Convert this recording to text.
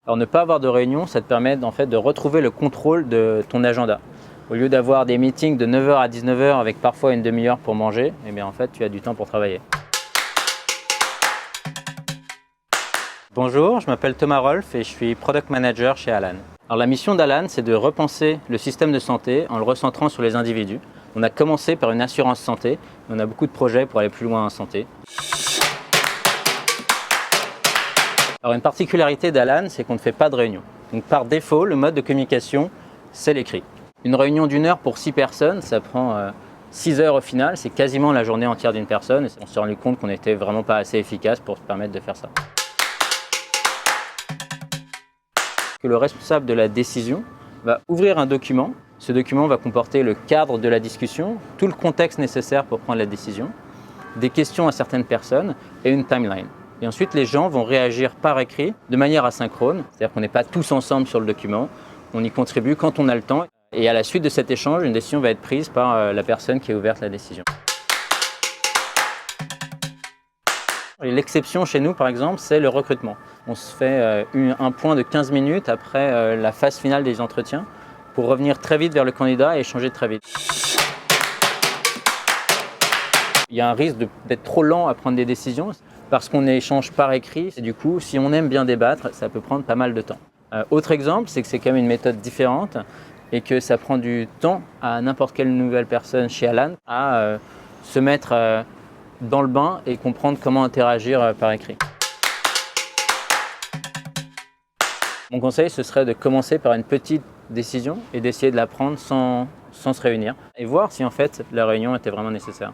Alors ne pas avoir de réunion, ça te permet en fait de retrouver le contrôle de ton agenda. Au lieu d'avoir des meetings de 9 h à 19 h avec parfois une demi-heure pour manger, eh bien en fait tu as du temps pour travailler. Bonjour, je m'appelle Thomas Rolf et je suis Product Manager chez Alan. Alors la mission d'Alan, c'est de repenser le système de santé en le recentrant sur les individus. On a commencé par une assurance santé, et on a beaucoup de projets pour aller plus loin en santé. Alors une particularité d'Alan, c'est qu'on ne fait pas de réunion. Donc par défaut, le mode de communication, c'est l'écrit. Une réunion d'1 heure pour 6 personnes, ça prend 6 heures au final, c'est quasiment la journée entière d'une personne. Et on s'est rendu compte qu'on n'était vraiment pas assez efficace pour se permettre de faire ça. Que le responsable de la décision va ouvrir un document. Ce document va comporter le cadre de la discussion, tout le contexte nécessaire pour prendre la décision, des questions à certaines personnes et une timeline. Et ensuite, les gens vont réagir par écrit de manière asynchrone, c'est-à-dire qu'on n'est pas tous ensemble sur le document, on y contribue quand on a le temps. Et à la suite de cet échange, une décision va être prise par la personne qui a ouvert la décision. L'exception chez nous, par exemple, c'est le recrutement. On se fait un point de 15 minutes après la phase finale des entretiens pour revenir très vite vers le candidat et échanger très vite. Il y a un risque d'être trop lent à prendre des décisions parce qu'on échange par écrit. Et du coup, si on aime bien débattre, ça peut prendre pas mal de temps. Autre exemple, c'est que c'est quand même une méthode différente et que ça prend du temps à n'importe quelle nouvelle personne chez Alan à se mettre dans le bain et comprendre comment interagir par écrit. Mon conseil, ce serait de commencer par une petite décision et d'essayer de la prendre sans se réunir et voir si en fait la réunion était vraiment nécessaire.